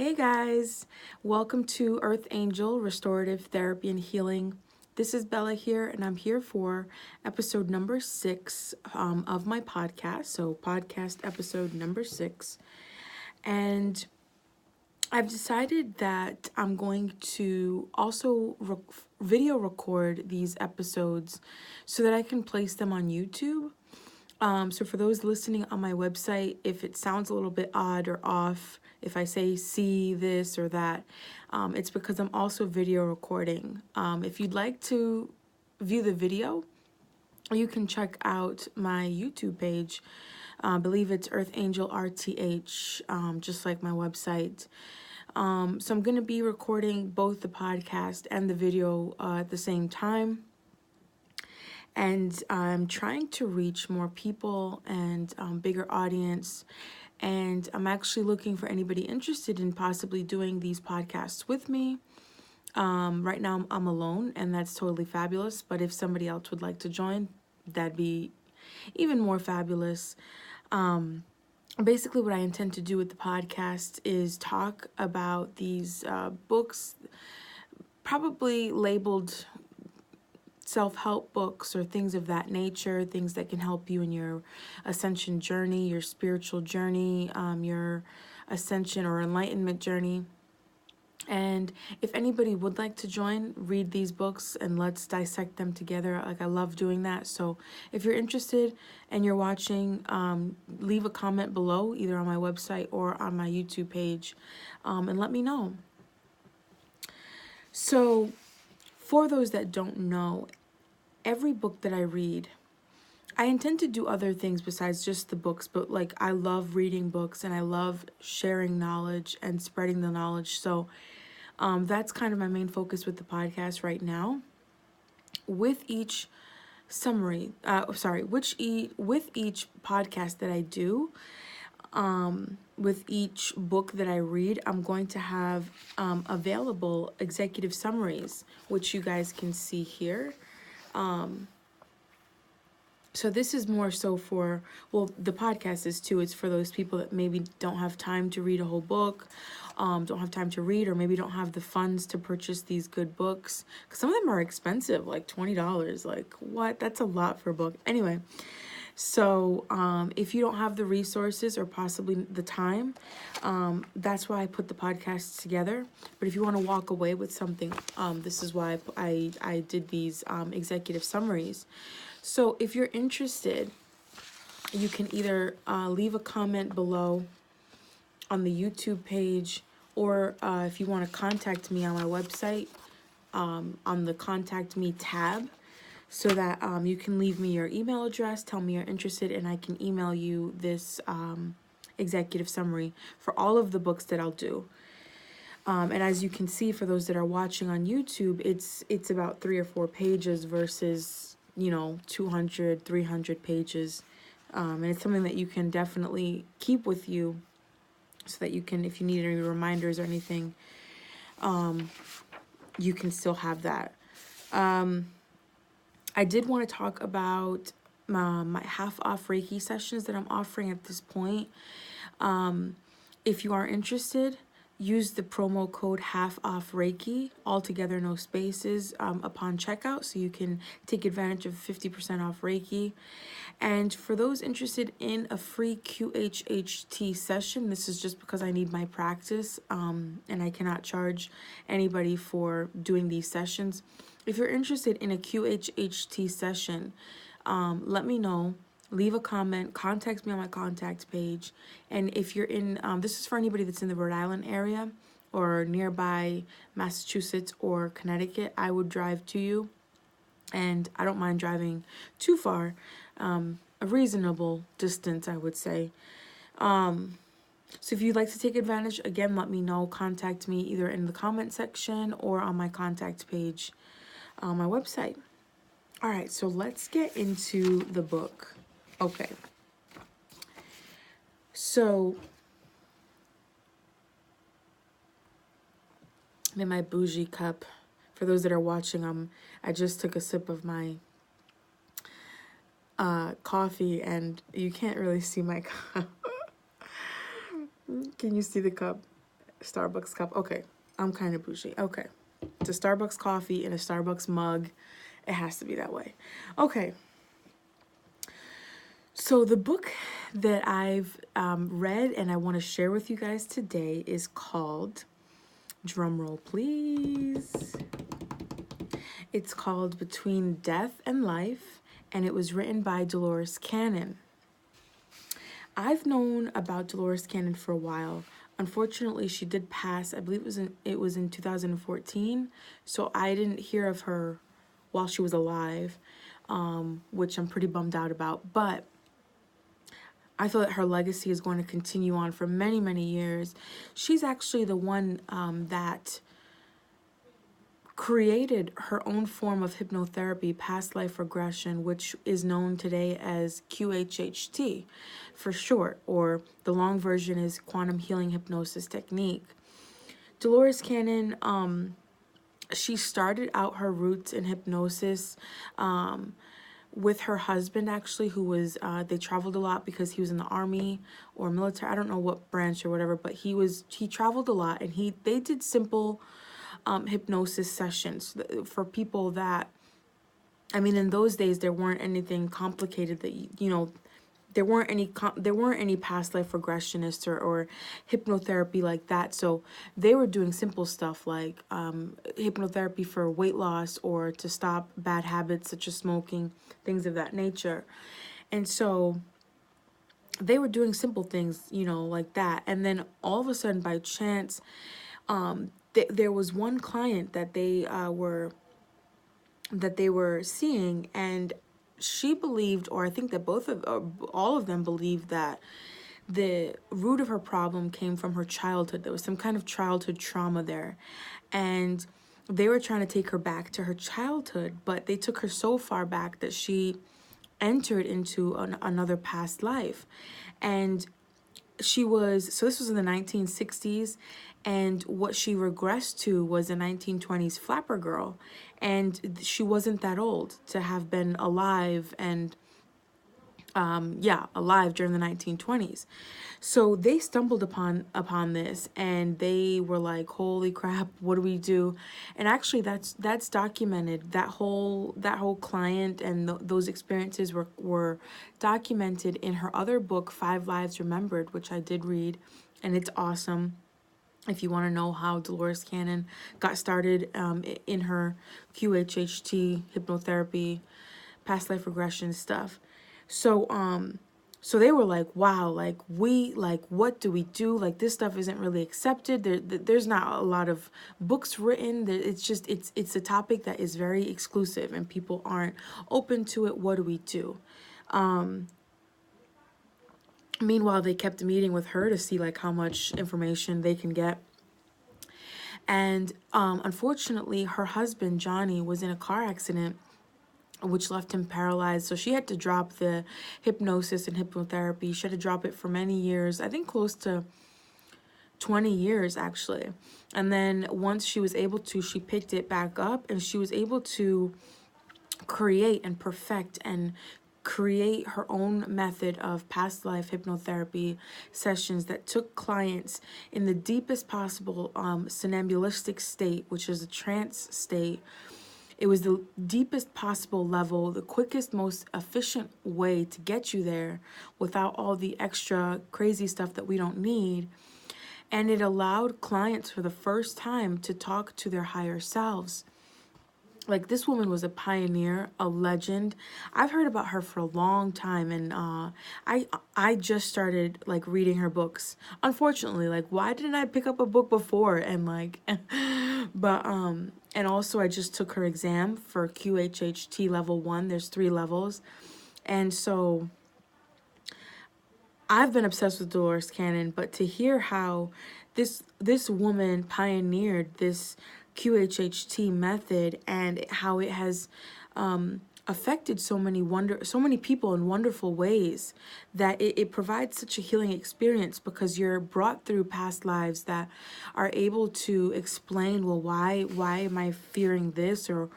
Hey guys, welcome to Earth Angel Restorative Therapy and Healing. This is Bella here, and I'm here for episode number 6 of my podcast. So, podcast episode number 6. And I've decided that I'm going to also video record these episodes so that I can place them on YouTube. So for those listening on my website, if it sounds a little bit odd or off, if I say see this or that, it's because I'm also video recording. If you'd like to view the video, you can check out my YouTube page. I believe it's Earth Angel RTH, just like my website. So I'm going to be recording both the podcast and the video at the same time. And I'm trying to reach more people and bigger audience. And I'm actually looking for anybody interested in possibly doing these podcasts with me. Right now I'm alone, and that's totally fabulous. But if somebody else would like to join, that'd be even more fabulous. Basically, what I intend to do with the podcast is talk about these books, probably labeled self-help books or things of that nature, things that can help you in your ascension journey, your spiritual journey, your ascension or enlightenment journey. And if anybody would like to join, read these books and let's dissect them together. Like, I love doing that. So if you're interested and you're watching, leave a comment below, either on my website or on my YouTube page, and let me know. So for those that don't know, every book that I read, I intend to do other things besides just the books, but like, I love reading books and I love sharing knowledge and spreading the knowledge. So that's kind of my main focus with the podcast right now. With each summary, with each podcast that I do, with each book that I read, I'm going to have available executive summaries, which you guys can see here. So this is more so for, well, the podcast is too. It's for those people that maybe don't have time to read a whole book, don't have time to read, or maybe don't have the funds to purchase these good books. Because some of them are expensive, like $20. Like, what? That's a lot for a book. Anyway, so if you don't have the resources or possibly the time, that's why I put the podcasts together. But if you want to walk away with something, this is why I did these executive summaries. So if you're interested, you can either leave a comment below on the YouTube page, or if you want to contact me on my website, on the Contact Me tab, so that you can leave me your email address, tell me you're interested, and I can email you this executive summary for all of the books that I'll do. And as you can see, for those that are watching on YouTube, it's about 3 or 4 pages versus 200, 300 pages. And it's something that you can definitely keep with you so that you can, if you need any reminders or anything, you can still have that. I did want to talk about my half-off Reiki sessions that I'm offering at this point. If you are interested, use the promo code half-off Reiki, altogether no spaces, upon checkout, so you can take advantage of 50% off Reiki. And for those interested in a free QHHT session, this is just because I need my practice, and I cannot charge anybody for doing these sessions. If you're interested in a QHHT session, let me know. Leave a comment, contact me on my contact page. And if you're in, this is for anybody that's in the Rhode Island area or nearby Massachusetts or Connecticut, I would drive to you. And I don't mind driving too far, a reasonable distance, I would say. So if you'd like to take advantage, again, let me know. Contact me either in the comment section or on my contact page on my website. All right, so let's get into the book. Okay, so I'm in my bougie cup. For those that are watching, I just took a sip of my coffee, and you can't really see my cup. Can you see the cup? Starbucks cup. Okay, I'm kind of bougie. Okay, it's a Starbucks coffee in a Starbucks mug. It has to be that way. Okay. So the book that I've read and I want to share with you guys today is called, drumroll please, it's called Between Death and Life, and it was written by Dolores Cannon. I've known about Dolores Cannon for a while. Unfortunately, she did pass. I believe it was in 2014, so I didn't hear of her while she was alive, which I'm pretty bummed out about. But I feel that her legacy is going to continue on for many, many years. She's actually the one that created her own form of hypnotherapy, past life regression, which is known today as QHHT for short, or the long version is quantum healing hypnosis technique. Dolores Cannon, she started out her roots in hypnosis with her husband, actually, who was, they traveled a lot because he was in the army or military. I don't know what branch or whatever, but he traveled a lot, and they did simple hypnosis sessions for people that, I mean, in those days, there weren't anything complicated that, there weren't any past life regressionists or hypnotherapy like that. So they were doing simple stuff like hypnotherapy for weight loss or to stop bad habits such as smoking, things of that nature. And so they were doing simple things, like that. And then all of a sudden, by chance, there was one client that they were seeing, and she believed, or I think that all of them believed, that the root of her problem came from her childhood. There was some kind of childhood trauma there, and they were trying to take her back to her childhood, but they took her so far back that she entered into another past life. And so this was in the 1960s, and what she regressed to was a 1920s flapper girl, and she wasn't that old to have been alive and alive during the 1920s. So they stumbled upon this, and they were like, holy crap, what do we do? And actually that's documented. That whole client and those experiences were documented in her other book, 5 Lives Remembered, which I did read, and it's awesome. If you want to know how Dolores Cannon got started in her QHHT hypnotherapy, past life regression stuff. So they were like, wow, what do we do? Like, this stuff isn't really accepted. There's not a lot of books written. It's a topic that is very exclusive and people aren't open to it. What do we do? Meanwhile, they kept meeting with her to see like how much information they can get. And unfortunately, her husband, Johnny, was in a car accident which left him paralyzed. So she had to drop the hypnosis and hypnotherapy. She had to drop it for many years, I think close to 20 years, actually. And then once she was able to, she picked it back up, and she was able to create and perfect and create her own method of past life hypnotherapy sessions that took clients in the deepest possible somnambulistic state, which is a trance state. It was the deepest possible level, the quickest, most efficient way to get you there without all the extra crazy stuff that we don't need. And it allowed clients for the first time to talk to their higher selves. Like, this woman was a pioneer, a legend. I've heard about her for a long time, and I just started like reading her books. Unfortunately, like, why didn't I pick up a book before? And like, but and also I just took her exam for QHHT level 1. There's 3 levels, and so I've been obsessed with Dolores Cannon. But to hear how this woman pioneered this QHHT method and how it has affected so many people in wonderful ways, that it provides such a healing experience, because you're brought through past lives that are able to explain, well, why am I fearing this, or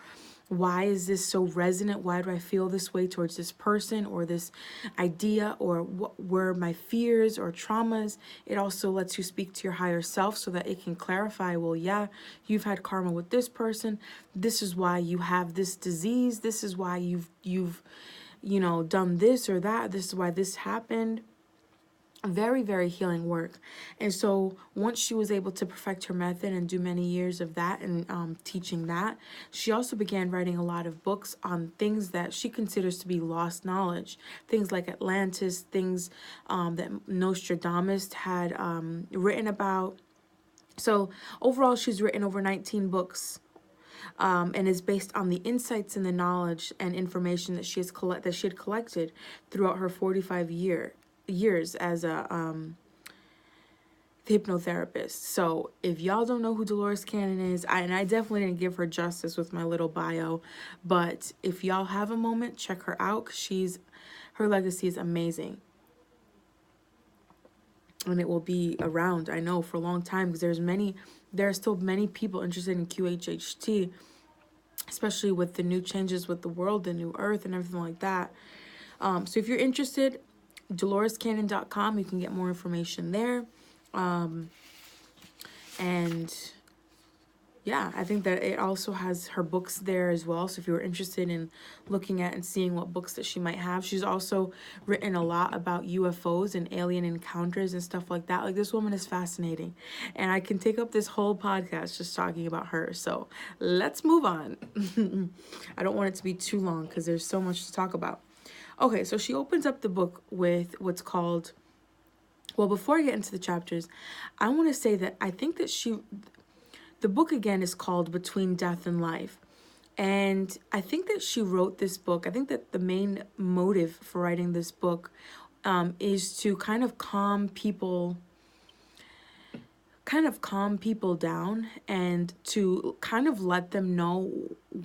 why is this so resonant? Why do I feel this way towards this person or this idea, or what were my fears or traumas? It also lets you speak to your higher self so that it can clarify, well, yeah, you've had karma with this person. This is why you have this disease. This is why you've done this or that. This is why this happened. Very, very healing work. And so once she was able to perfect her method and do many years of that and teaching that, she also began writing a lot of books on things that she considers to be lost knowledge. Things like Atlantis, things that Nostradamus had written about. So overall, she's written over 19 books. And is based on the insights and the knowledge and information that she had collected throughout her 45 years as a hypnotherapist. So if y'all don't know who Dolores Cannon is, I definitely didn't give her justice with my little bio, but if y'all have a moment, check her out, because her legacy is amazing. And it will be around, I know, for a long time, because there are still many people interested in QHHT, especially with the new changes with the world, the new earth and everything like that. So if you're interested, DoloresCannon.com, you can get more information there. And yeah, I think that it also has her books there as well. So if you're interested in looking at and seeing what books that she might have, she's also written a lot about UFOs and alien encounters and stuff like that. Like, this woman is fascinating, and I can take up this whole podcast just talking about her. So let's move on. I don't want it to be too long because there's so much to talk about. Okay, so she opens up the book with what's called, well, before I get into the chapters, I want to say that I think that the book again is called Between Death and Life. And I think that she wrote this book. I think that the main motive for writing this book is to kind of calm people down, and to kind of let them know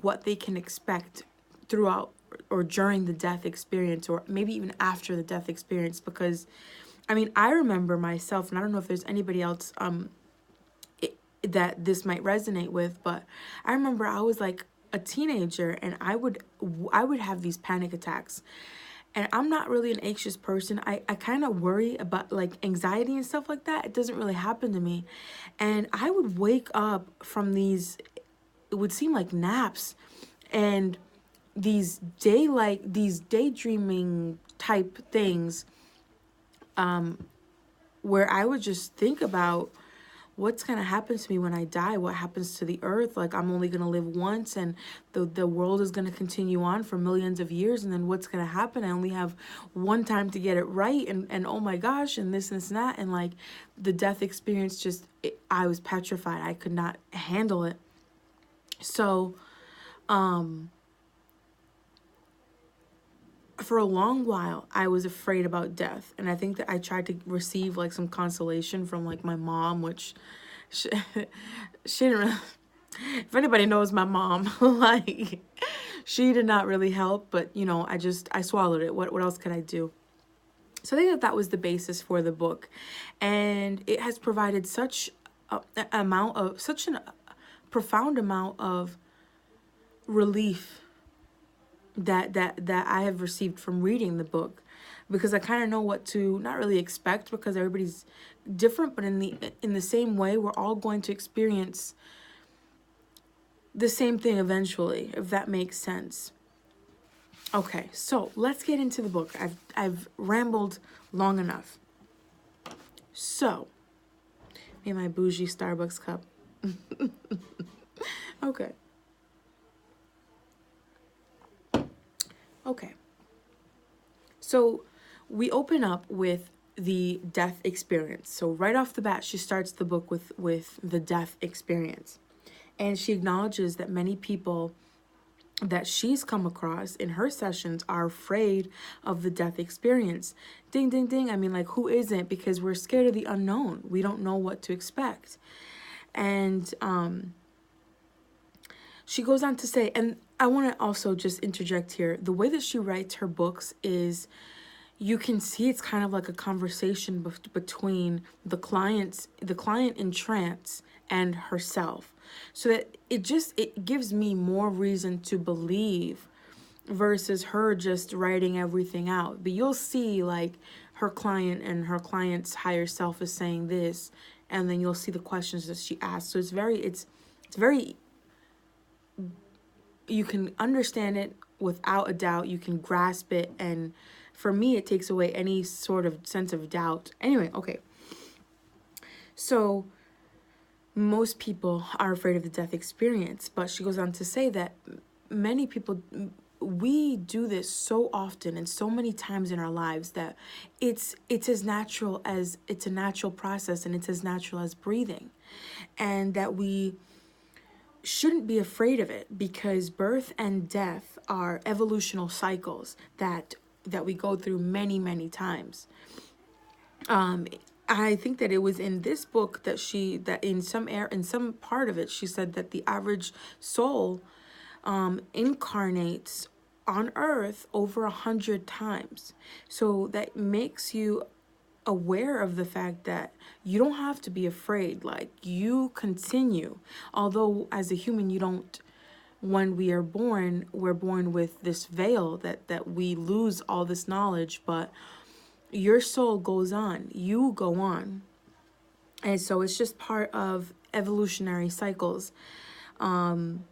what they can expect throughout or during the death experience, or maybe even after the death experience. Because I mean, I remember myself, and I don't know if there's anybody else that this might resonate with, but I remember I was like a teenager, and I would have these panic attacks. And I'm not really an anxious person. I kind of worry about like anxiety and stuff like that. It doesn't really happen to me. And I would wake up from these, it would seem like naps, and these daydreaming type things, where I would just think about what's going to happen to me when I die, what happens to the earth. Like, I'm only going to live once, and the world is going to continue on for millions of years, and then what's going to happen? I only have one time to get it right, and oh my gosh, and this and that, and like the death experience, I was petrified. I could not handle it. So, for a long while, I was afraid about death. And I think that I tried to receive like some consolation from like my mom, which she didn't really, if anybody knows my mom, like, she did not really help, but I swallowed it. What else could I do? So I think that was the basis for the book. And it has provided such a profound amount of relief that I have received from reading the book, because I kind of know what to not really expect, because everybody's different, but in the same way, we're all going to experience the same thing eventually, if that makes sense. Okay, so let's get into the book. I've rambled long enough. So, me and my bougie Starbucks cup. Okay. Okay, so we open up with the death experience. So right off the bat, she starts the book with the death experience. And she acknowledges that many people that she's come across in her sessions are afraid of the death experience. Ding, ding, ding. I mean, like, who isn't? Because we're scared of the unknown. We don't know what to expect. And she goes on to say, and I want to also just interject here, the way that she writes her books is, you can see it's kind of like a conversation between the client in trance and herself, so that it gives me more reason to believe versus her just writing everything out. But you'll see, like, her client and her client's higher self is saying this, and then you'll see the questions that she asks. So it's very, you can understand it without a doubt. You can grasp it, and for me, it takes away any sort of sense of doubt. Anyway, okay. So most people are afraid of the death experience, but she goes on to say that many people, we do this so often and so many times in our lives that it's as natural as, it's a natural process, and it's as natural as breathing, and that we shouldn't be afraid of it, because birth and death are evolutional cycles that we go through many times. I think that it was in this book that in some part of it, she said that the average soul incarnates on earth over 100 times. So that makes you aware of the fact that you don't have to be afraid. Like, you continue, although as a human you don't, when we are born, we're born with this veil that we lose all this knowledge, but your soul goes on, you go on. And so it's just part of evolutionary cycles. And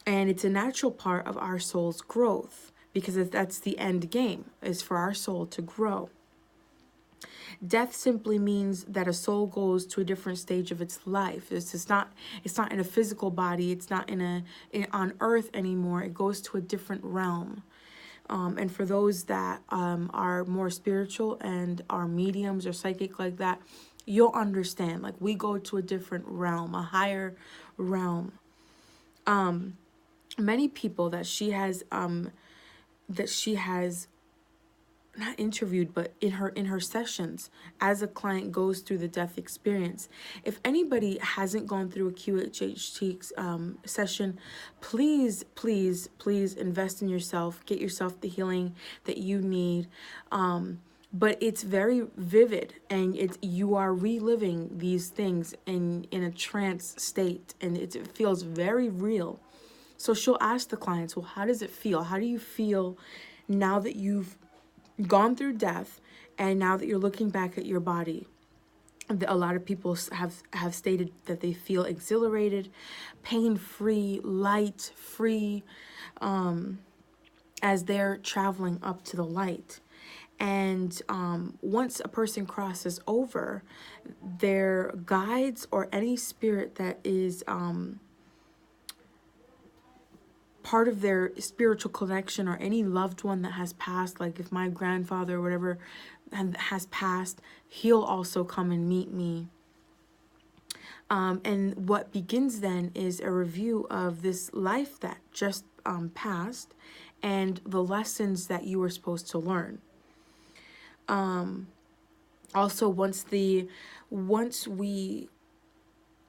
it's a natural part of our soul's growth, because that's the end game, is for our soul to grow. Death simply means that a soul goes to a different stage of its life. It's not in a physical body. It's not on earth anymore. It goes to a different realm. And for those that are more spiritual and are mediums or psychic like that, you'll understand. Like, we go to a different realm, a higher realm. Many people that she has not interviewed, but in her sessions, as a client goes through the death experience. If anybody hasn't gone through a QHHT session, please invest in yourself, get yourself the healing that you need. But it's very vivid, and you are reliving these things in a trance state, and it feels very real. So she'll ask the clients, well, how does it feel? How do you feel now that you've gone through death, and now that you're looking back at your body? A lot of people have stated that they feel exhilarated, pain-free, light-free, as they're traveling up to the light. And once a person crosses over, their guides or any spirit that is part of their spiritual connection, or any loved one that has passed, like if my grandfather or whatever has passed, he'll also come and meet me. And what begins then is a review of this life that just passed, and the lessons that you were supposed to learn. Also, once we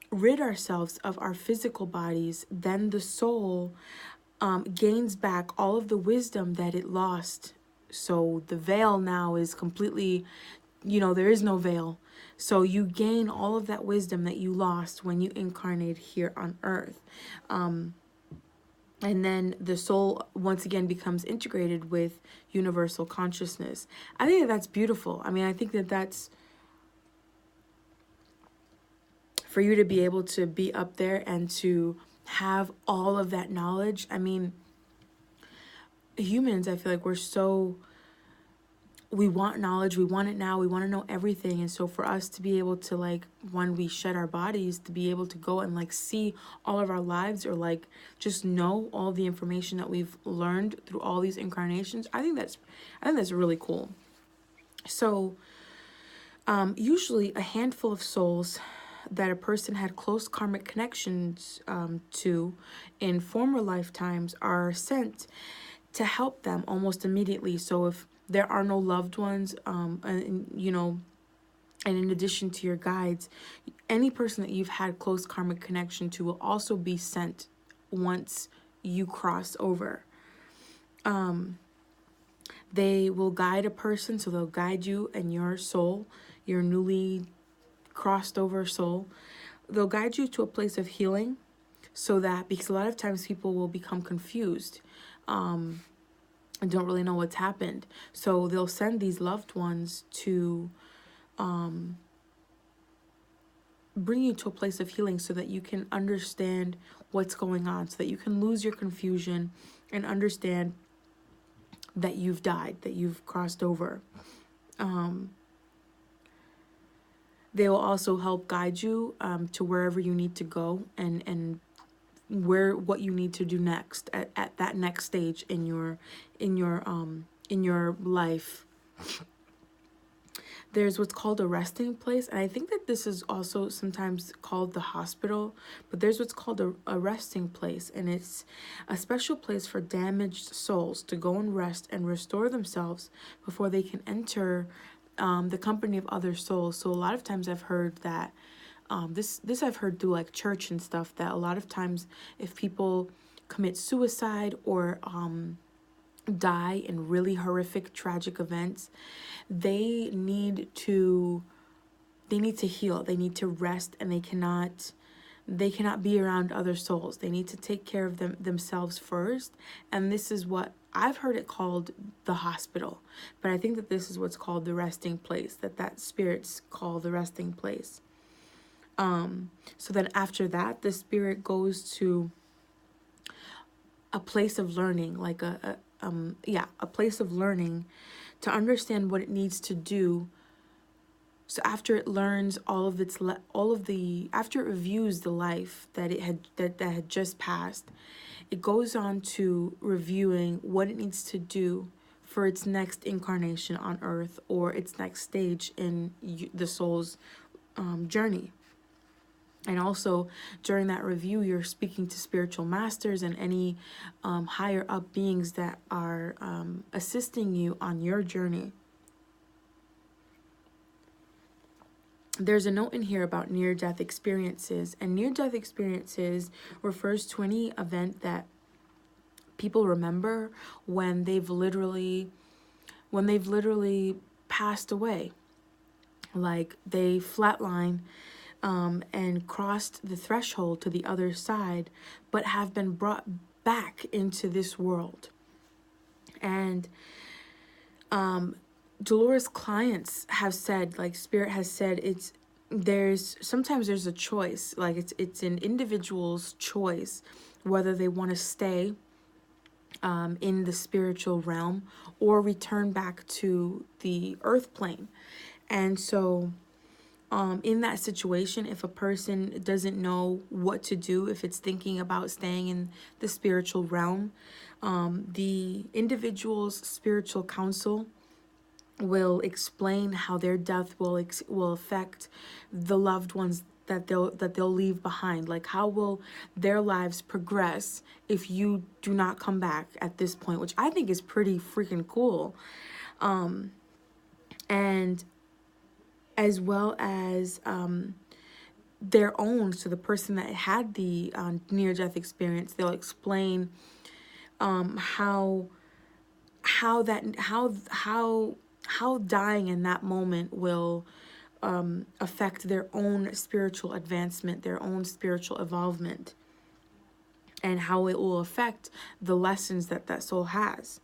rid ourselves of our physical bodies, then the soul gains back all of the wisdom that it lost. So the veil now is completely, there is no veil. So you gain all of that wisdom that you lost when you incarnate here on earth. And then the soul once again becomes integrated with universal consciousness. I think that's beautiful. I mean, I think that's for you to be able to be up there and to have all of that knowledge. I mean, humans, I feel like we want knowledge, we want it now, we want to know everything. And so for us to be able to, like, when we shed our bodies, to be able to go and like see all of our lives, or like just know all the information that we've learned through all these incarnations, I think that's really cool. So usually a handful of souls that a person had close karmic connections to in former lifetimes are sent to help them almost immediately. So if there are no loved ones, and in addition to your guides, any person that you've had close karmic connection to will also be sent once you cross over. They will guide a person, so they'll guide you and your soul, your newly crossed over soul. They'll guide you to a place of healing, so that, because a lot of times people will become confused and don't really know what's happened. So they'll send these loved ones to bring you to a place of healing so that you can understand what's going on, so that you can lose your confusion and understand that you've died, that you've crossed over. They will also help guide you to wherever you need to go, and what you need to do next at that next stage in your life. There's what's called a resting place, and I think that this is also sometimes called the hospital, but there's what's called a resting place, and it's a special place for damaged souls to go and rest and restore themselves before they can enter the company of other souls. So a lot of times I've heard that this I've heard through like church and stuff, that a lot of times if people commit suicide or die in really horrific, tragic events, they need to heal. They need to rest, and they cannot be around other souls. They need to take care of themselves first. And this is what I've heard it called, the hospital. But I think that this is what's called the resting place, that spirits call the resting place. So then after that, the spirit goes to a place of learning, like a place of learning to understand what it needs to do. So after it learns after it reviews the life that it had just passed, it goes on to reviewing what it needs to do for its next incarnation on earth, or its next stage in the soul's journey. And also during that review, you're speaking to spiritual masters and any higher up beings that are assisting you on your journey. There's a note in here about near-death experiences, and near-death experiences refers to any event that people remember when they've literally passed away, like they flatline and crossed the threshold to the other side, but have been brought back into this world. And Dolores' clients have said, like Spirit has said, sometimes there's a choice, like it's an individual's choice whether they want to stay in the spiritual realm or return back to the earth plane. And so in that situation, if a person doesn't know what to do, if it's thinking about staying in the spiritual realm, the individual's spiritual counsel will explain how their death will affect the loved ones that they'll leave behind. Like, how will their lives progress if you do not come back at this point, which I think is pretty freaking cool. And as well as their own, so the person that had the near-death experience, they'll explain how dying in that moment will affect their own spiritual advancement, their own spiritual evolvement, and how it will affect the lessons that soul has.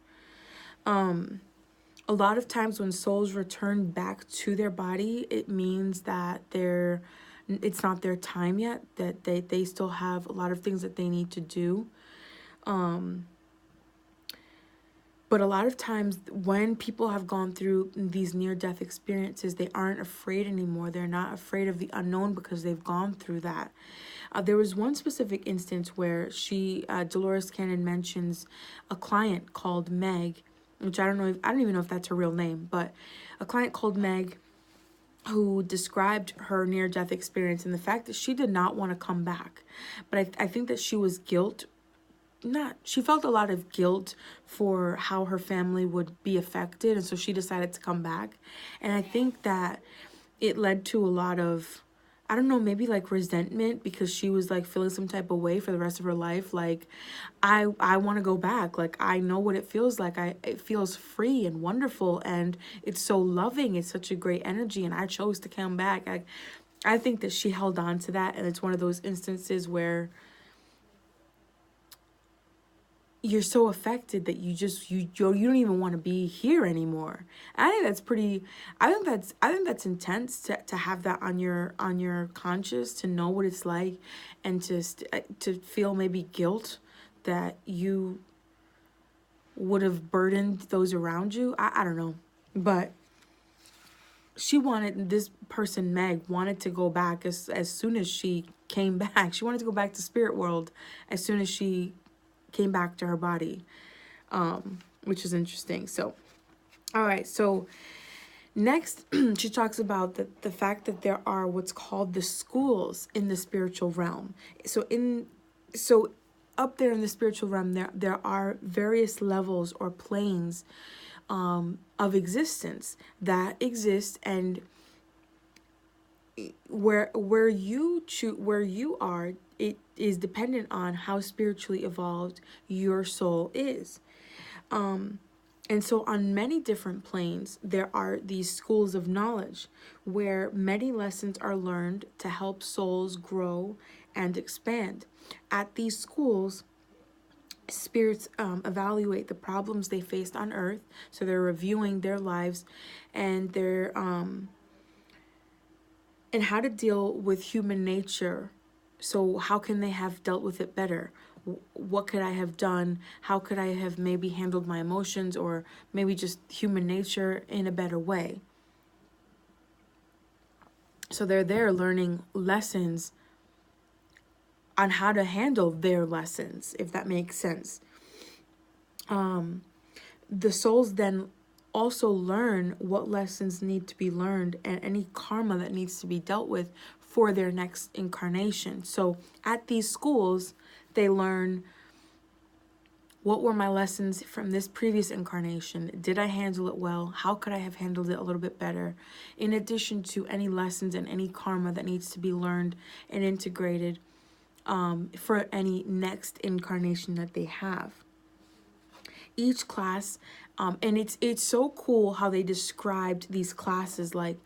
A lot of times when souls return back to their body, it means that it's not their time yet, that they still have a lot of things that they need to do. But a lot of times when people have gone through these near-death experiences, they aren't afraid anymore. They're not afraid of the unknown because they've gone through that. There was one specific instance where Dolores Cannon mentions a client called Meg, which I don't even know if that's her real name, but a client called Meg who described her near-death experience and the fact that she did not want to come back. But I think that she was she felt a lot of guilt for how her family would be affected, and so she decided to come back. And I think that it led to a lot of I don't know, maybe like resentment because she was like feeling some type of way for the rest of her life. Like, I want to go back. Like, I know what it feels like. It feels free and wonderful, and it's so loving. It's such a great energy, and I chose to come back. I think that she held on to that, and it's one of those instances where you're so affected that you don't even want to be here anymore. I think that's pretty. I think that's intense to have that on your conscious, to know what it's like, and to feel maybe guilt that you would have burdened those around you. I don't know, but this person, Meg, wanted to go back as soon as she came back. She wanted to go back to spirit world as soon as she came back to her body, which is interesting. So, all right. So next, she talks about the fact that there are what's called the schools in the spiritual realm. So up there in the spiritual realm, there are various levels or planes of existence that exist, and where you are, it is dependent on how spiritually evolved your soul is. And so on many different planes, there are these schools of knowledge where many lessons are learned to help souls grow and expand. At these schools, spirits evaluate the problems they faced on earth. So they're reviewing their lives, and and how to deal with human nature. So how can they have dealt with it better? What could I have done? How could I have maybe handled my emotions, or maybe just human nature in a better way? So they're there learning lessons on how to handle their lessons, if that makes sense. The souls then also learn what lessons need to be learned and any karma that needs to be dealt with for their next incarnation. So at these schools, they learn, what were my lessons from this previous incarnation? Did I handle it well? How could I have handled it a little bit better? In addition to any lessons and any karma that needs to be learned and integrated for any next incarnation that they have. Each class, and it's so cool how they described these classes. Like,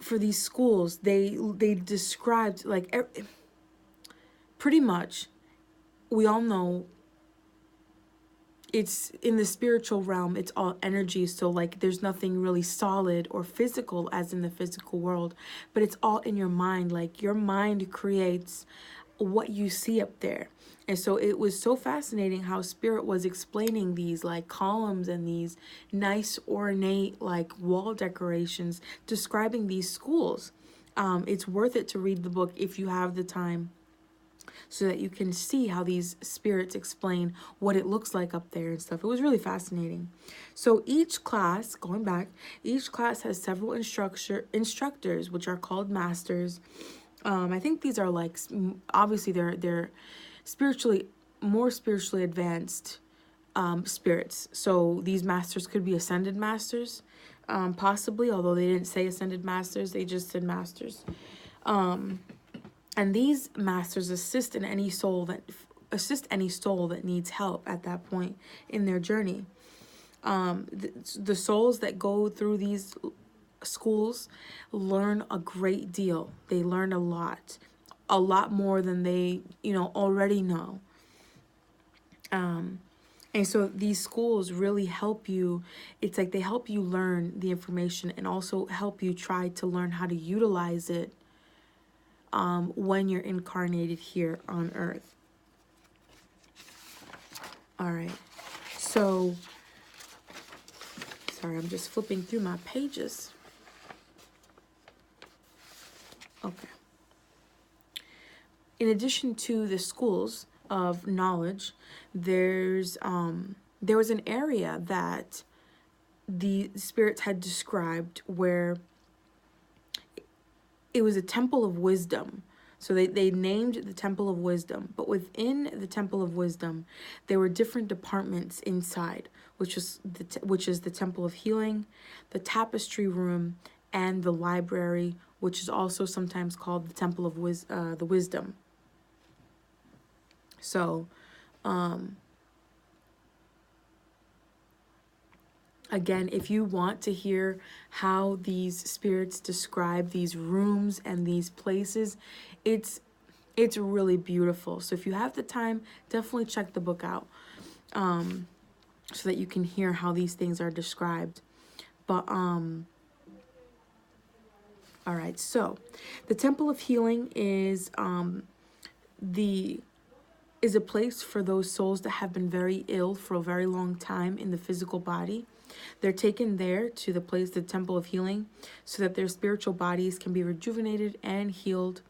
for these schools, they described, like, pretty much, we all know it's in the spiritual realm, it's all energy. So like, there's nothing really solid or physical as in the physical world, but it's all in your mind. Like, your mind creates what you see up there. And so it was so fascinating how Spirit was explaining these like columns and these nice ornate like wall decorations, describing these schools. It's worth it to read the book if you have the time, so that you can see how these spirits explain what it looks like up there and stuff. It was really fascinating. So each class, going back, each class has several instructors, which are called masters. I think these are like, obviously they're more spiritually advanced spirits. So these masters could be ascended masters, possibly, although they didn't say ascended masters, they just said masters. And these masters assist any soul that needs help at that point in their journey. The souls that go through these schools learn a great deal. They learn a lot more than they, already know. And so these schools really help you. It's like they help you learn the information and also help you try to learn how to utilize it when you're incarnated here on Earth. All right. So, sorry, I'm just flipping through my pages. Okay. In addition to the schools of knowledge, there was an area that the spirits had described where it was a temple of wisdom. So they named the Temple of Wisdom, but within the Temple of Wisdom, there were different departments inside, which is the Temple of Healing, the Tapestry Room, and the Library, which is also sometimes called the Temple of the Wisdom. So, again, if you want to hear how these spirits describe these rooms and these places, it's really beautiful. So if you have the time, definitely check the book out, so that you can hear how these things are described. But all right, so the Temple of Healing is a place for those souls that have been very ill for a very long time in the physical body. They're taken there to the place, the Temple of Healing, so that their spiritual bodies can be rejuvenated and healed,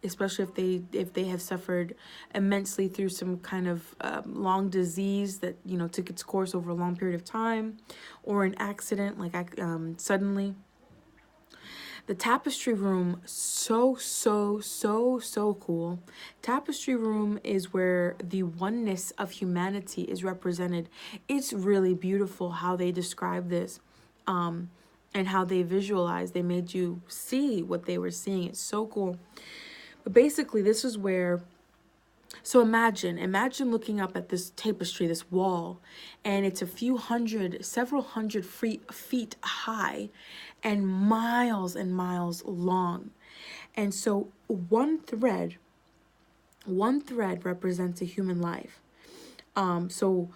especially if they have suffered immensely through some kind of long disease that, you know, took its course over a long period of time, or an accident like suddenly. The tapestry room, so cool. Tapestry room is where the oneness of humanity is represented. It's really beautiful how they describe this, and how they visualize. They made you see what they were seeing. It's so cool. But basically, this is where, so imagine looking up at this tapestry, this wall, and it's several hundred feet high and miles long. And so one thread represents a human life. So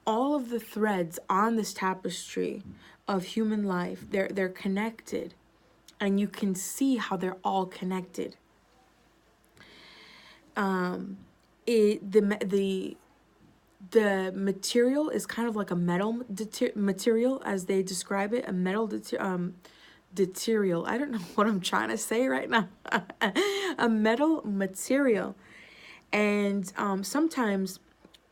all of the threads on this tapestry of human life, they're connected, and you can see how they're all connected. The material is kind of like a metal material, as they describe it, a metal material. I don't know what I'm trying to say right now. A metal material. And sometimes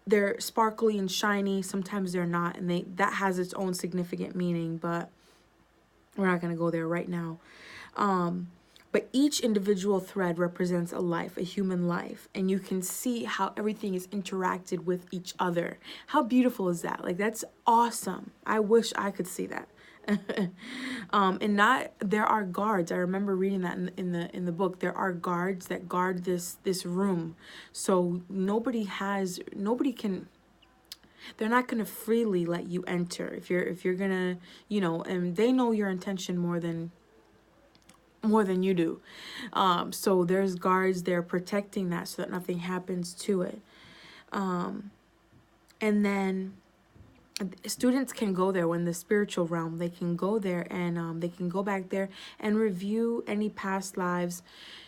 they're sparkly and shiny, sometimes they're not, and that has its own significant meaning, but we're not going to go there right now. But each individual thread represents a life, a human life. And you can see how everything is interacted with each other. How beautiful is that? Like, that's awesome. I wish I could see that. There are guards. I remember reading that in the book. There are guards that guard this room. So they're not gonna freely let you enter. If you're gonna, and they know your intention more than you do. So there's guards there protecting that so that nothing happens to it. And then students can go there when the spiritual realm, they can go there and they can go back there and review any past lives.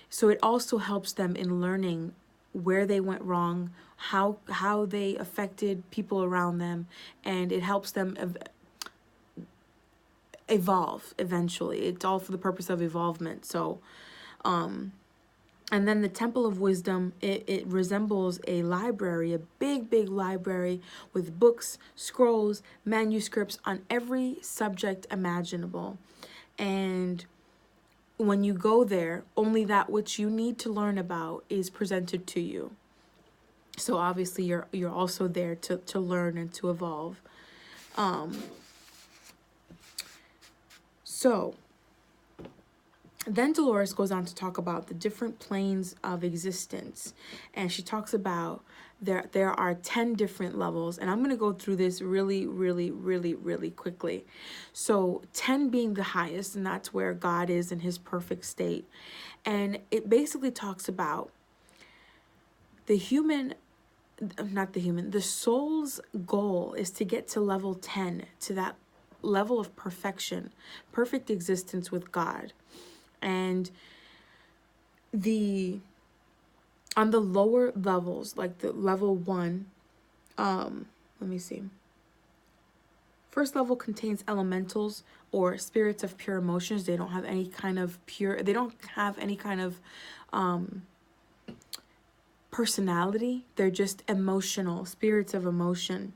So it also helps them in learning where they went wrong, how they affected people around them, and it helps them evolve eventually. It's all for the purpose of evolvement. So and then the Temple of Wisdom, it resembles a library, a big library with books, scrolls, manuscripts on every subject imaginable. And when you go there, only that which you need to learn about is presented to you. So obviously you're also there to learn and to evolve. So then Dolores goes on to talk about the different planes of existence. And she talks about there are 10 different levels. And I'm going to go through this really quickly. So 10 being the highest, and that's where God is in his perfect state. And it basically talks about the soul's goal is to get to level 10, to that level of perfection, perfect existence with God. And on the lower levels, like the level 1, let me see. First level contains elementals or spirits of pure emotions. They don't have any kind of personality. They're just emotional, spirits of emotion.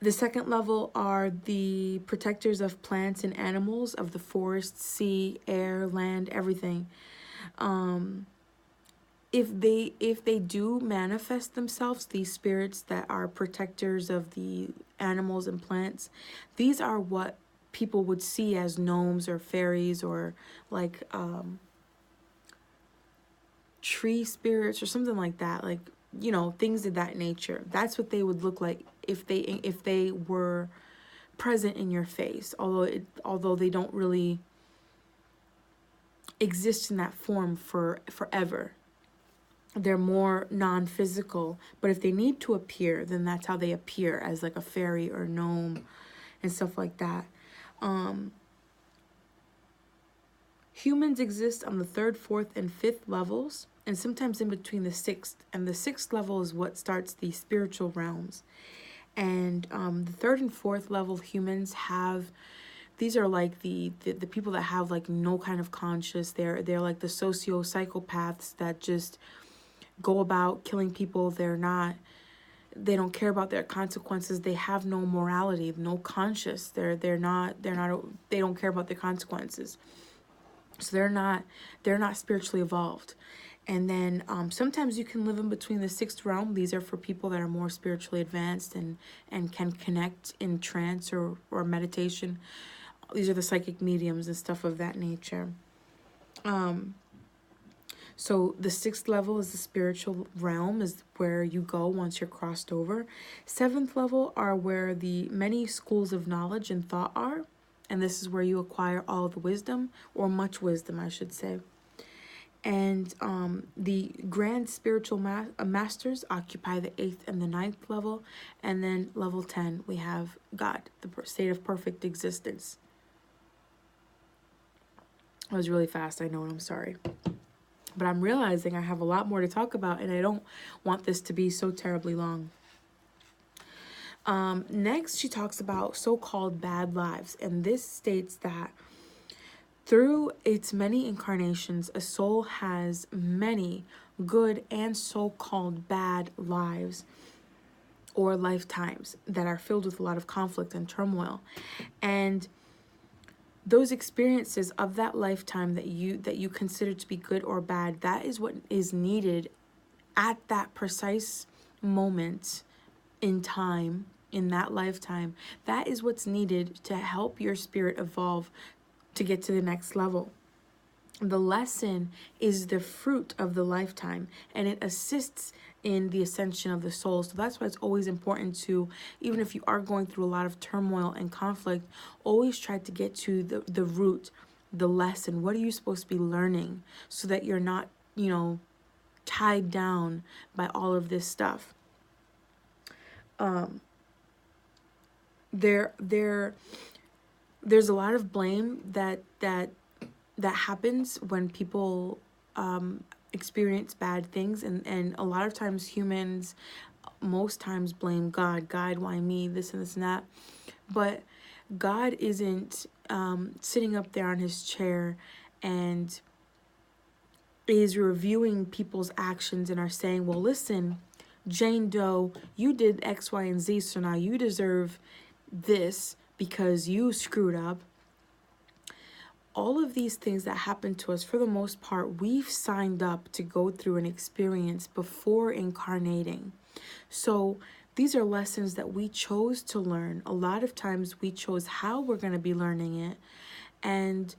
The second level are the protectors of plants and animals, of the forest, sea, air, land, everything. If they do manifest themselves, these spirits that are protectors of the animals and plants, these are what people would see as gnomes or fairies or like tree spirits or something like that, like, you know, things of that nature. That's what they would look like if they were present in your face, although they don't really exist in that form for forever. They're more non-physical, but if they need to appear, then that's how they appear, as like a fairy or gnome and stuff like that. Humans exist on the 3rd, 4th, and 5th levels, and sometimes in between the 6th. And the 6th level is what starts the spiritual realms. And the 3rd and 4th level humans have, these are like the people that have like no kind of conscience. They're like the socio-psychopaths that just go about killing people. They don't care about their consequences. They have no morality, no conscience. They don't care about their consequences. So they're not spiritually evolved. And then sometimes you can live in between the 6th realm. These are for people that are more spiritually advanced and can connect in trance or meditation. These are the psychic mediums and stuff of that nature. So the 6th level is the spiritual realm, is where you go once you're crossed over. 7th level are where the many schools of knowledge and thought are. And this is where you acquire all the wisdom, or much wisdom, I should say. And the grand spiritual masters occupy the 8th and the 9th level. And then level 10, we have God, the state of perfect existence. That was really fast, I know, and I'm sorry. But I'm realizing I have a lot more to talk about, and I don't want this to be so terribly long. Next, she talks about so-called bad lives. And this states that through its many incarnations, a soul has many good and so-called bad lives or lifetimes that are filled with a lot of conflict and turmoil. And those experiences of that lifetime that you consider to be good or bad, that is what is needed at that precise moment in time, in that lifetime. That is what's needed to help your spirit evolve to get to the next level. The lesson is the fruit of the lifetime, and it assists in the ascension of the soul. So that's why it's always important to, even if you are going through a lot of turmoil and conflict, always try to get to the root, the lesson. What are you supposed to be learning, so that you're not, tied down by all of this stuff. There's a lot of blame that happens when people experience bad things, and a lot of times humans most times blame God, why me, this and this and that. But God isn't sitting up there on his chair and is reviewing people's actions and are saying, well, listen, Jane Doe, you did X, Y, and Z, so now you deserve this because you screwed up. All of these things that happen to us, for the most part, we've signed up to go through an experience before incarnating. So these are lessons that we chose to learn. A lot of times we chose how we're going to be learning it. And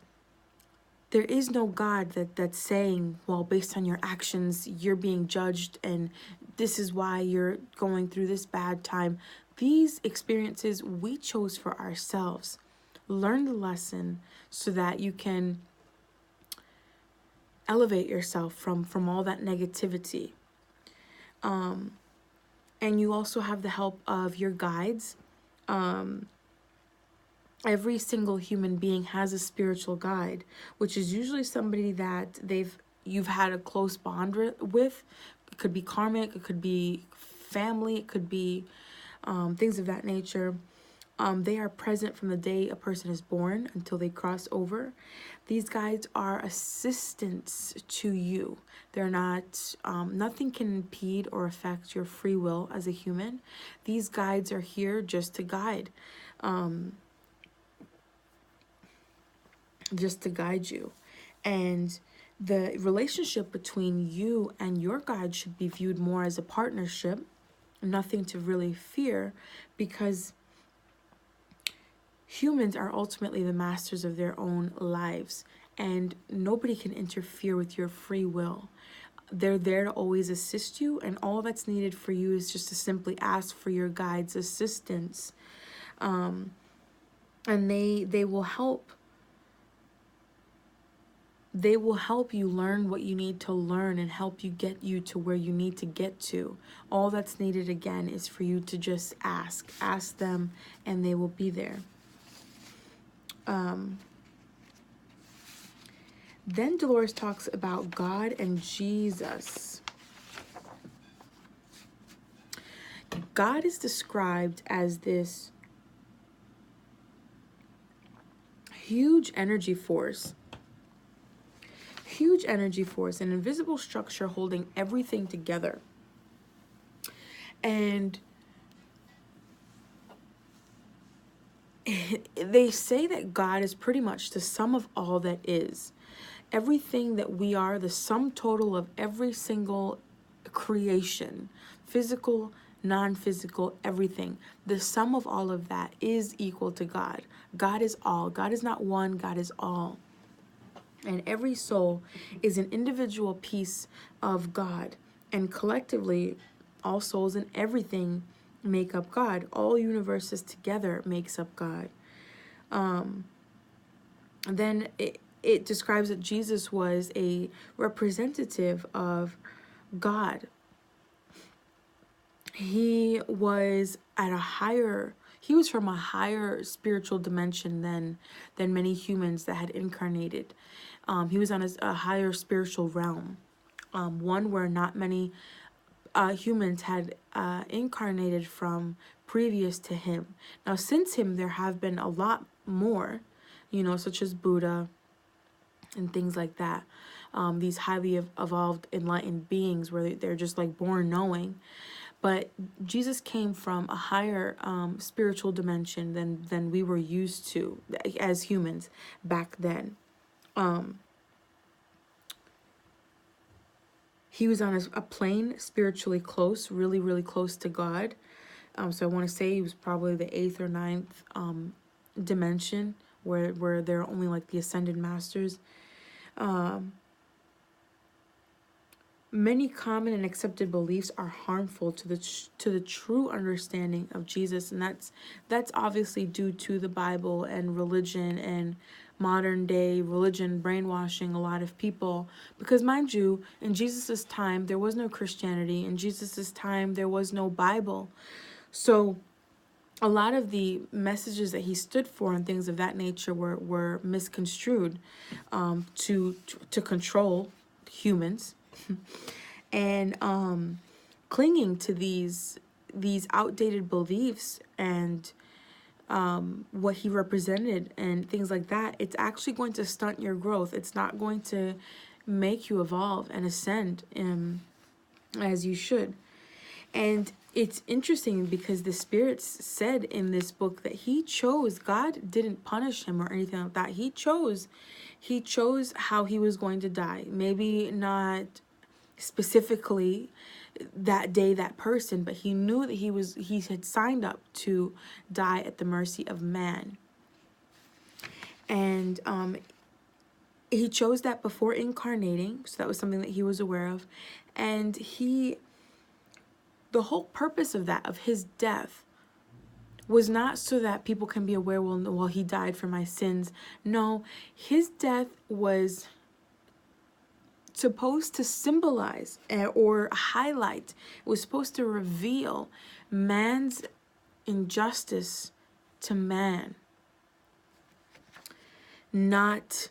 there is no God that's saying, well, based on your actions, you're being judged and this is why you're going through this bad time. These experiences we chose for ourselves. Learn the lesson so that you can elevate yourself from all that negativity. And you also have the help of your guides. Every single human being has a spiritual guide, which is usually somebody that you've had a close bond with. It could be karmic, it could be family, it could be things of that nature. They are present from the day a person is born until they cross over. These guides are assistants to you. They're not, nothing can impede or affect your free will as a human. These guides are here just to guide. Just to guide you. And the relationship between you and your guide should be viewed more as a partnership, nothing to really fear, because humans are ultimately the masters of their own lives, and nobody can interfere with your free will. They're there to always assist you, and all that's needed for you is just to simply ask for your guide's assistance. And they will help. They will help you learn what you need to learn and help you get you to where you need to get to. All that's needed, again, is for you to just ask. Ask them, and they will be there. Then Dolores talks about God and Jesus. God is described as this huge energy force, an invisible structure holding everything together. And they say that God is pretty much the sum of all that is. Everything that we are, the sum total of every single creation, physical, non-physical, everything. The sum of all of that is equal to God. God is all. God is not one, God is all. And every soul is an individual piece of God. And collectively, all souls and everything make up God. All universes together makes up God. Then it describes that Jesus was a representative of God. He was from a higher spiritual dimension than many humans that had incarnated. He was on a higher spiritual realm, one where not many humans had incarnated from previous to him. Now, since him, there have been a lot more, such as Buddha and things like that. These highly evolved, enlightened beings where they're just like born knowing. But Jesus came from a higher spiritual dimension than we were used to as humans back then. He was on a plane spiritually close, really, really close to God. So I want to say he was probably the 8th or 9th dimension where there are only like the ascended masters. Many common and accepted beliefs are harmful to the true understanding of Jesus, and that's obviously due to the Bible and religion and modern day religion brainwashing a lot of people. Because mind you, in Jesus's time there was no Christianity. In Jesus's time there was no Bible. So a lot of the messages that he stood for and things of that nature were misconstrued to control humans. And clinging to these outdated beliefs and what he represented and things like that, it's actually going to stunt your growth. It's not going to make you evolve and ascend as you should. And it's interesting because the spirits said in this book that God didn't punish him or anything like that. He chose how he was going to die. Maybe not specifically that day, that person, but he knew that he had signed up to die at the mercy of man. And he chose that before incarnating, so that was something that he was aware of. And the whole purpose of his death was not so that people can be aware, well, he died for my sins. No, his death was supposed to symbolize or highlight, it was supposed to reveal man's injustice to man. Not,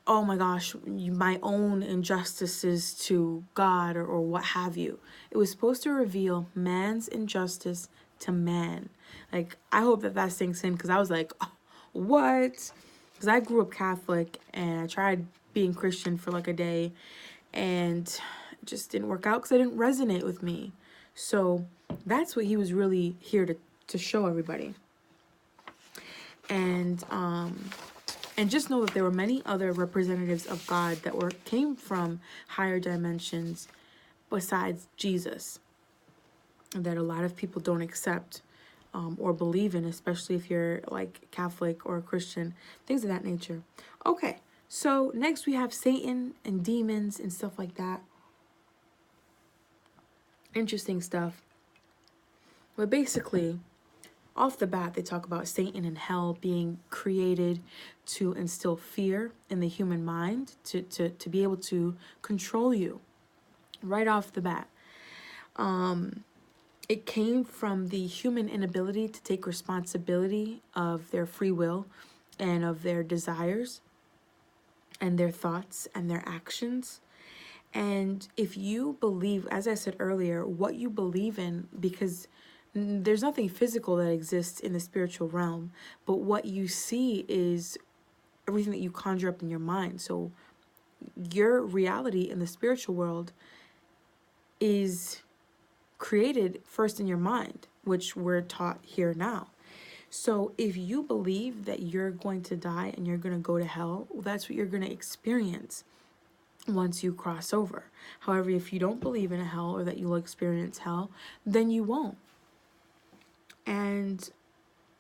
oh my gosh, my own injustices to God or what have you. It was supposed to reveal man's injustice to man. Like, I hope that sinks in, because I was like, oh, what? Because I grew up Catholic and I tried being Christian for like a day and it just didn't work out because it didn't resonate with me. So that's what he was really here to show everybody. And just know that there were many other representatives of God that came from higher dimensions besides Jesus, that a lot of people don't accept. or believe in, especially if you're like Catholic or Christian, things of that nature. Okay, so next we have Satan and demons and stuff like that. Interesting stuff. But basically, off the bat, they talk about Satan and hell being created to instill fear in the human mind, to be able to control you right off the bat. It came from the human inability to take responsibility of their free will and of their desires and their thoughts and their actions. And if you believe, as I said earlier, what you believe in, because there's nothing physical that exists in the spiritual realm, but what you see is everything that you conjure up in your mind. So your reality in the spiritual world is created first in your mind, which we're taught here now. So if you believe that you're going to die and you're going to go to hell, well, that's what you're going to experience once you cross over. However, if you don't believe in a hell or that you'll experience hell, then you won't. And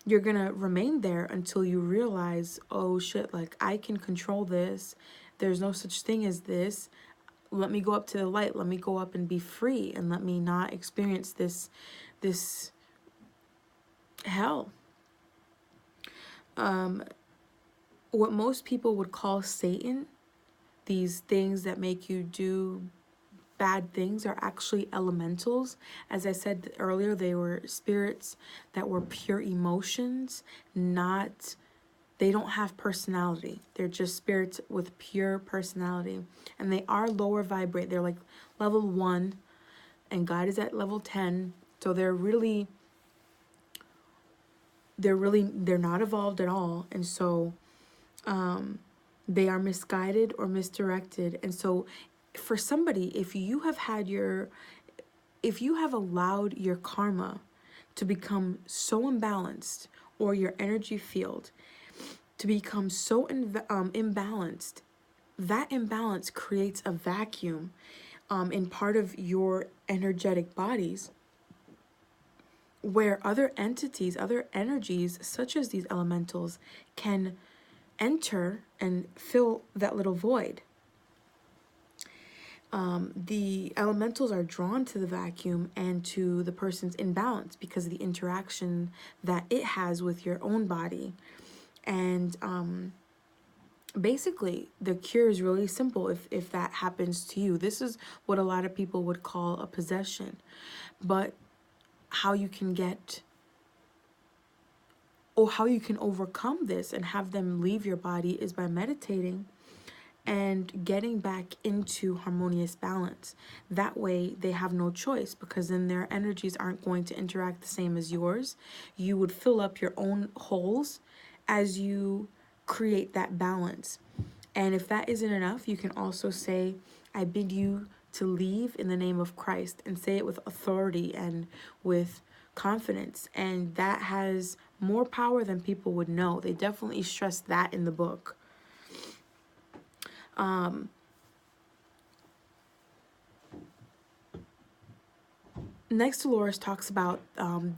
you're going to remain there until you realize, oh shit, like I can control this. There's no such thing as this. Let me go up to the light. Let me go up and be free, and let me not experience this hell. What most people would call Satan, these things that make you do bad things, are actually elementals. As I said earlier, they were spirits that were pure emotions, they don't have personality. They're just spirits with pure personality. And they are lower vibrate. They're like level 1, and God is at level 10. So they're not evolved at all. And so they are misguided or misdirected. And so for somebody, if you have allowed your karma to become so imbalanced, or your energy field to become so imbalanced, that imbalance creates a vacuum in part of your energetic bodies, where other entities, other energies, such as these elementals, can enter and fill that little void. The elementals are drawn to the vacuum and to the person's imbalance because of the interaction that it has with your own body. And basically, the cure is really simple if that happens to you. This is what a lot of people would call a possession. But how you can overcome this and have them leave your body is by meditating and getting back into harmonious balance. That way they have no choice, because then their energies aren't going to interact the same as yours. You would fill up your own holes as you create that balance. And if that isn't enough, you can also say, I bid you to leave in the name of Christ, and say it with authority and with confidence. And that has more power than people would know. They definitely stress that in the book. Next, Dolores talks about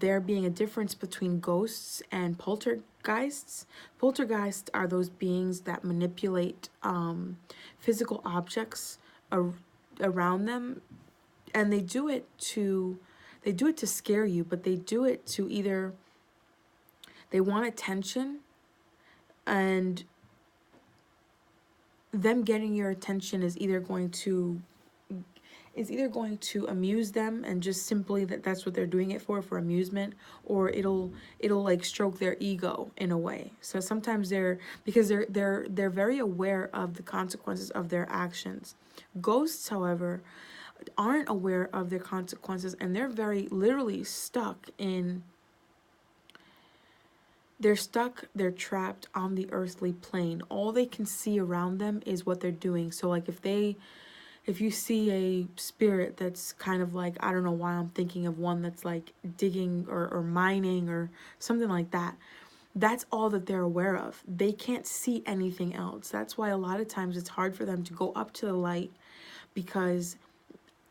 there being a difference between ghosts and poltergeists. Poltergeists are those beings that manipulate physical objects around them, and they do it to scare you, but they do it to either they want attention, and them getting your attention is either going to amuse them, and just simply that's what they're doing it for amusement, or it'll like stroke their ego in a way. So sometimes they're very aware of the consequences of their actions. Ghosts, however, aren't aware of their consequences, and they're very literally they're trapped on the earthly plane. All they can see around them is what they're doing. So like if you see a spirit that's kind of like, I don't know why I'm thinking of one that's like digging or mining or something like that, that's all that they're aware of. They can't see anything else. That's why a lot of times it's hard for them to go up to the light, because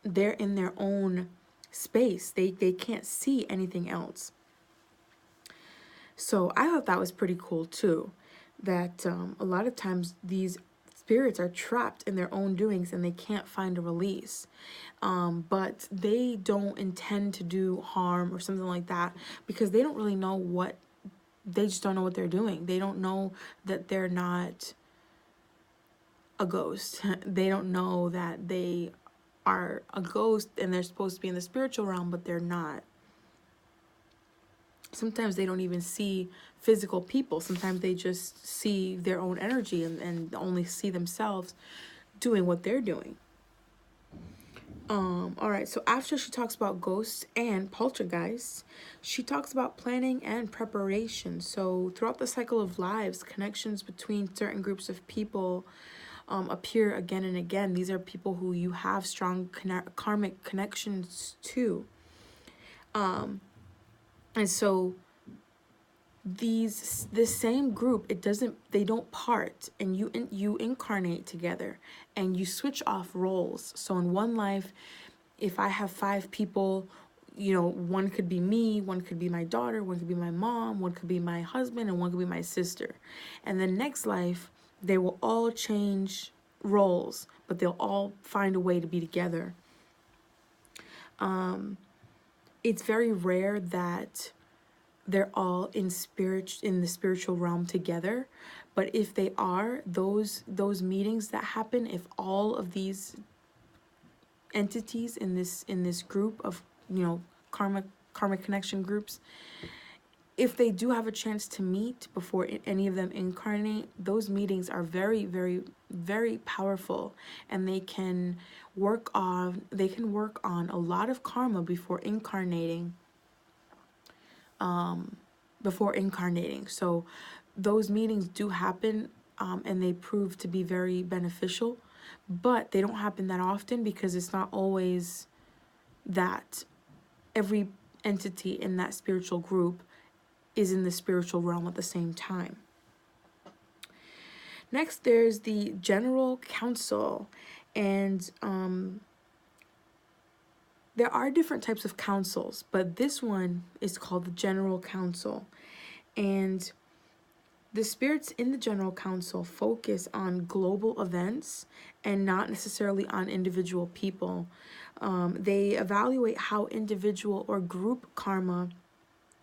they're in their own space. They can't see anything else. So I thought that was pretty cool too, that a lot of times these spirits are trapped in their own doings and they can't find a release. But they don't intend to do harm or something like that, because they don't really know what, they just don't know what they're doing. They don't know that they're not a ghost. They don't know that they are a ghost and they're supposed to be in the spiritual realm, but they're not. Sometimes they don't even see physical people. Sometimes they just see their own energy and only see themselves doing what they're doing. All right, so after she talks about ghosts and poltergeists, she talks about planning and preparation. So throughout the cycle of lives, connections between certain groups of people appear again and again. These are people who you have strong karmic connections to. And so this same group, they don't part, and you incarnate together and you switch off roles. So in one life, if I have 5 people, one could be me, one could be my daughter, one could be my mom, one could be my husband, and one could be my sister. And the next life, they will all change roles, but they'll all find a way to be together. It's very rare that they're all in the spiritual realm together, but if they are, those meetings that happen, if all of these entities in this group of karmic connection groups, if they do have a chance to meet before any of them incarnate, those meetings are very, very, very powerful, and they can work on a lot of karma before incarnating. So those meetings do happen, and they prove to be very beneficial, but they don't happen that often, because it's not always that every entity in that spiritual group is in the spiritual realm at the same time. Next, there's the General Council, and there are different types of councils, but this one is called the General Council. And the spirits in the General Council focus on global events and not necessarily on individual people. They evaluate how individual or group karma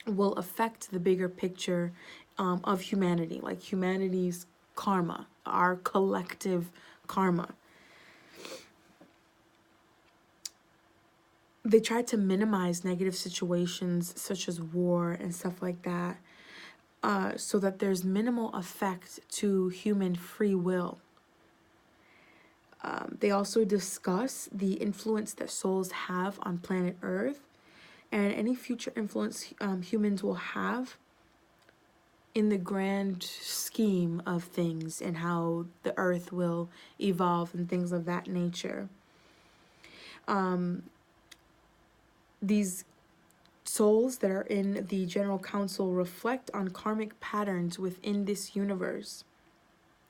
will affect the bigger picture of humanity, like humanity's karma, our collective karma. They try to minimize negative situations such as war and stuff like that, so that there's minimal effect to human free will. They also discuss the influence that souls have on planet Earth and any future influence humans will have in the grand scheme of things, and how the Earth will evolve and things of that nature. These souls that are in the General Council reflect on karmic patterns within this universe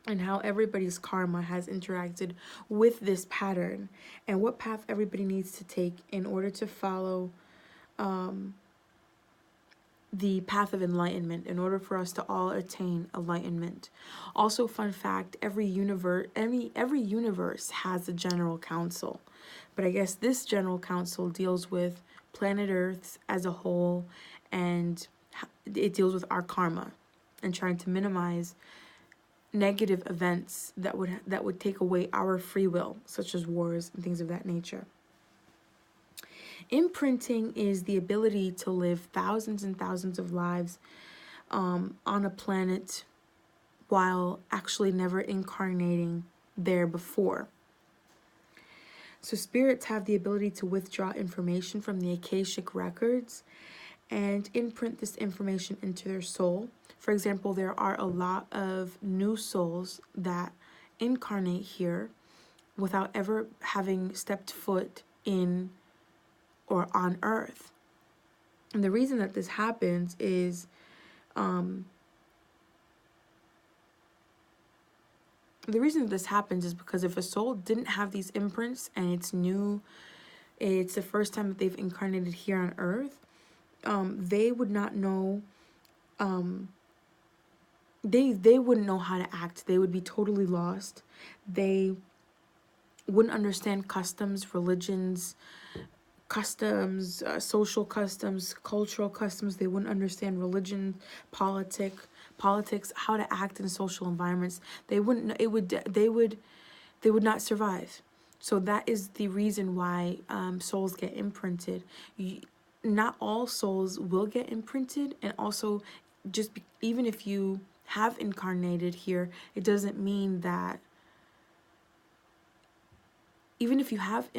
and how everybody's karma has interacted with this pattern, and what path everybody needs to take in order to follow the path of enlightenment, in order for us to all attain enlightenment. Also, fun fact, every universe has a General Council, but I guess this General Council deals with planet Earth as a whole, and it deals with our karma and trying to minimize negative events that would take away our free will, such as wars and things of that nature. Imprinting is the ability to live thousands and thousands of lives on a planet while actually never incarnating there before. So spirits have the ability to withdraw information from the Akashic records and imprint this information into their soul. For example, there are a lot of new souls that incarnate here without ever having stepped foot in or on Earth. And the reason that this happens is because if a soul didn't have these imprints and it's new, it's the first time that they've incarnated here on Earth, they would not know they wouldn't know how to act. They would be totally lost. They wouldn't understand customs, religions, social customs, cultural customs. They wouldn't understand religion, politics, how to act in social environments. They wouldn't. They would not survive. So that is the reason why souls get imprinted. Not all souls will get imprinted, and also even if you have incarnated here, it doesn't mean that even if you have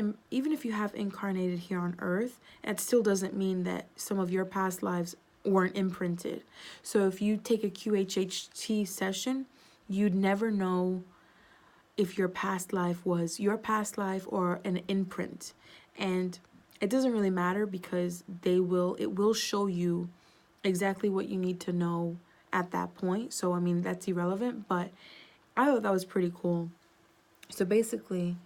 incarnated here on earth, it still doesn't mean that some of your past lives weren't imprinted. So if you take a QHHT session, you'd never know if your past life was your past life or an imprint. And it doesn't really matter, because it will show you exactly what you need to know at that point. So I mean, that's irrelevant, but I thought that was pretty cool. So basically,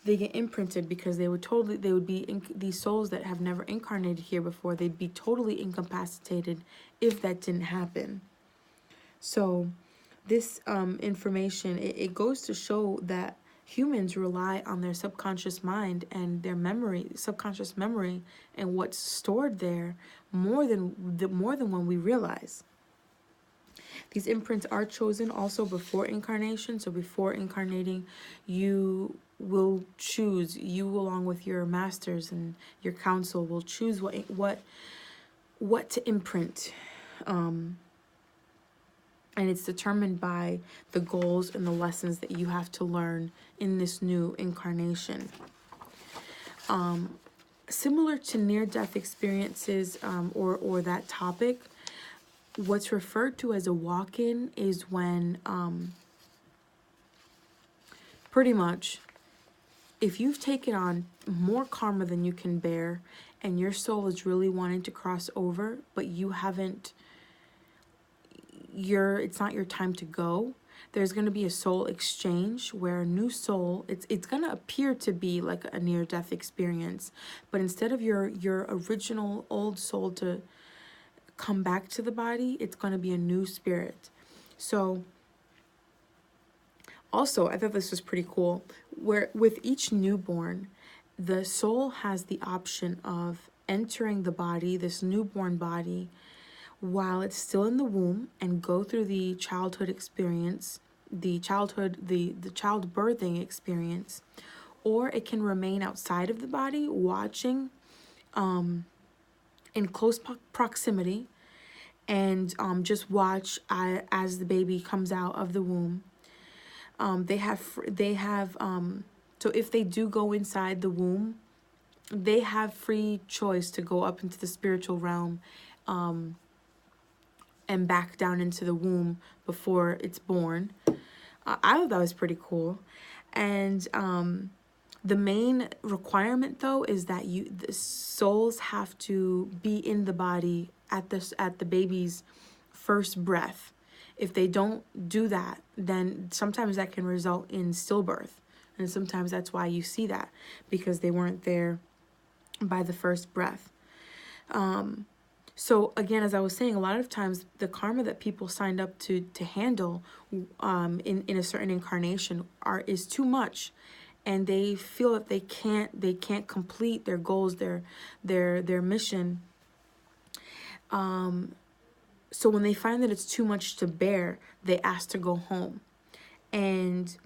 they get imprinted because they would be these souls that have never incarnated here before. They'd be totally incapacitated if that didn't happen. So this information, it goes to show that humans rely on their subconscious mind and their subconscious memory, and what's stored there more than when we realize. These imprints are chosen also before incarnation. So before incarnating, you will choose, you along with your masters and your council will choose what to imprint. And it's determined by the goals and the lessons that you have to learn in this new incarnation. Similar to near-death experiences, or that topic, what's referred to as a walk-in is when pretty much if you've taken on more karma than you can bear, and your soul is really wanting to cross over, but you haven't, it's not your time to go, there's going to be a soul exchange where a new soul, it's going to appear to be like a near-death experience, but instead of your original old soul to come back to the body, it's going to be a new spirit. So also, I thought this was pretty cool, where with each newborn, the soul has the option of entering the body, this newborn body, while it's still in the womb, and go through the childhood experience, the childbirthing experience, or it can remain outside of the body, watching in close proximity, and just watch as the baby comes out of the womb. So if they do go inside the womb, they have free choice to go up into the spiritual realm, and back down into the womb before it's born. I thought that was pretty cool. And the main requirement, though, is that the souls have to be in the body at the baby's first breath. If they don't do that, then sometimes that can result in stillbirth. And sometimes that's why you see that, because they weren't there by the first breath. So again, as I was saying, a lot of times the karma that people signed up to handle in a certain incarnation is too much, and they feel that they can't complete their goals, their mission. So when they find that it's too much to bear, they ask to go home. And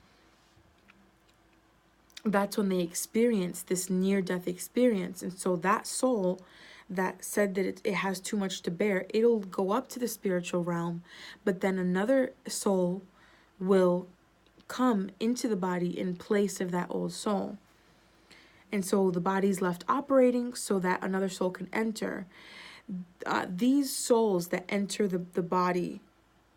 that's when they experience this near-death experience. And so that soul that said that it has too much to bear, it'll go up to the spiritual realm, but then another soul will come into the body in place of that old soul. And so the body's left operating so that another soul can enter. These souls that enter the body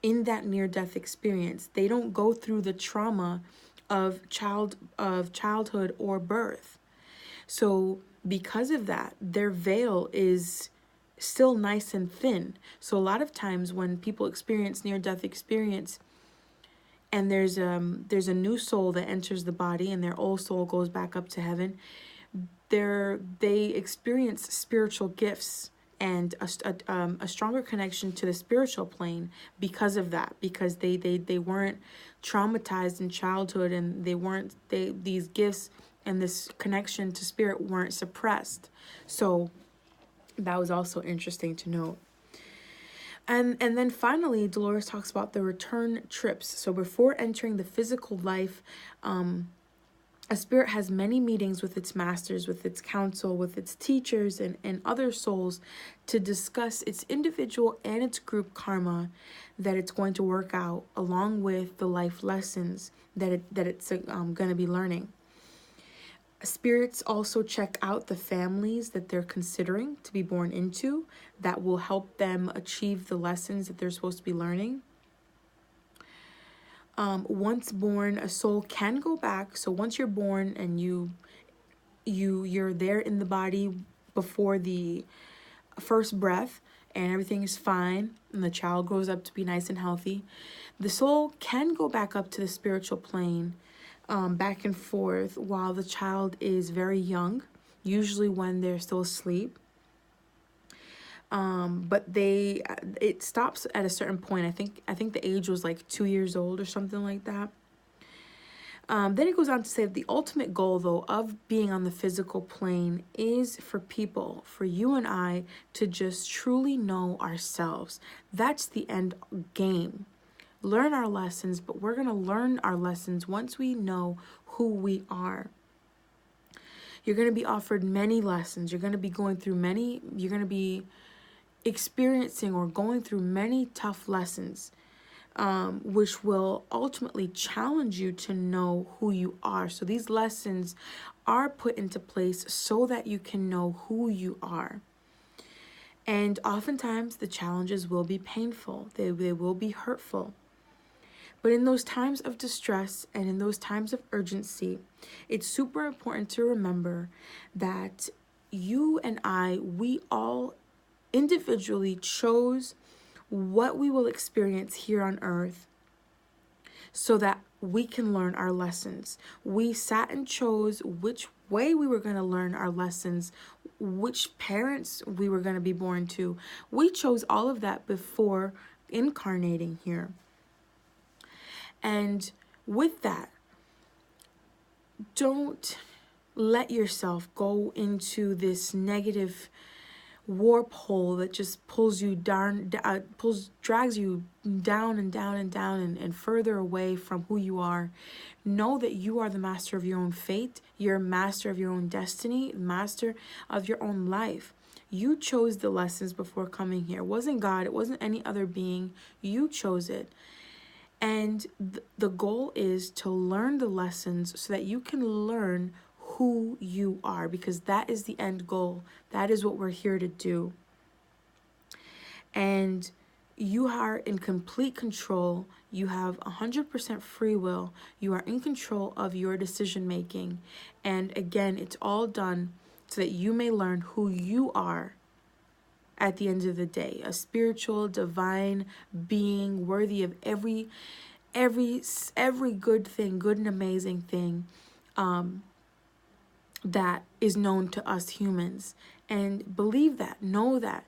in that near-death experience, they don't go through the trauma of childhood or birth. So because of that, their veil is still nice and thin. So a lot of times when people experience near-death experience, and there's a new soul that enters the body and their old soul goes back up to heaven, they experience spiritual gifts and a stronger connection to the spiritual plane because of that, because they weren't traumatized in childhood, and these gifts and this connection to spirit weren't suppressed. So that was also interesting to note. And then finally, Dolores talks about the return trips. So before entering the physical life, a spirit has many meetings with its masters, with its council, with its teachers, and other souls to discuss its individual and its group karma that it's going to work out, along with the life lessons that it's going to be learning. Spirits also check out the families that they're considering to be born into that will help them achieve the lessons that they're supposed to be learning. Once born, a soul can go back. So once you're born and you're there in the body before the first breath and everything is fine and the child grows up to be nice and healthy, the soul can go back up to the spiritual plane, back and forth while the child is very young, usually when they're still asleep. But it stops at a certain point. I think the age was like 2 years old or something like that. Then it goes on to say that the ultimate goal, though, of being on the physical plane is for people, for you and I, to just truly know ourselves. That's the end game. Learn our lessons, but we're going to learn our lessons once we know who we are. You're going to be offered many lessons. You're going to be you're going to be experiencing or going through many tough lessons, which will ultimately challenge you to know who you are. So these lessons are put into place so that you can know who you are. And oftentimes the challenges will be painful. They will be hurtful. But in those times of distress and in those times of urgency, it's super important to remember that you and we all individually chose what we will experience here on earth so that we can learn our lessons. We sat and chose which way we were going to learn our lessons, which parents we were going to be born to. We chose all of that before incarnating here. And with that, don't let yourself go into this negative warp hole that just pulls you down, drags you down and down and down and further away from who you are. Know that you are the master of your own fate. You're a master of your own destiny, master of your own life. You chose the lessons before coming here. It wasn't God. It wasn't any other being. You chose it. And the goal is to learn the lessons so that you can learn who you are, because that is the end goal. That is what we're here to do. And you are in complete control. You have 100% free will. You are in control of your decision making. And again, it's all done so that you may learn who you are at the end of the day. A spiritual, divine being worthy of every good thing, good and amazing thing that is known to us humans. And believe that, know that.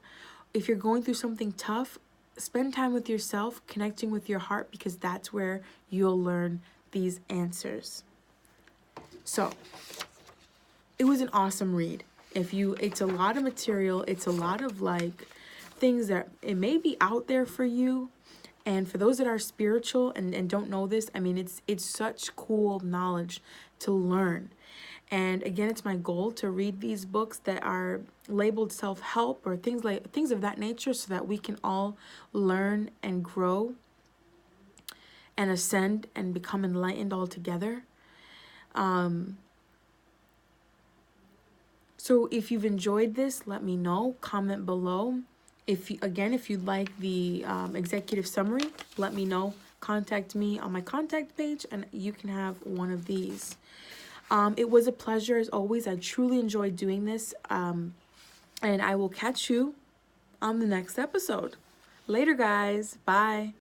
If you're going through something tough, spend time with yourself, connecting with your heart, because that's where you'll learn these answers. So it was an awesome read. It's a lot of material. It's a lot of things that it may be out there for you. And for those that are spiritual and don't know this, I mean, it's such cool knowledge to learn. And again, it's my goal to read these books that are labeled self-help or things of that nature, so that we can all learn and grow and ascend and become enlightened all together. So if you've enjoyed this, let me know. Comment below. If you'd like the executive summary, let me know. Contact me on my contact page and you can have one of these. It was a pleasure as always. I truly enjoyed doing this. And I will catch you on the next episode. Later, guys. Bye.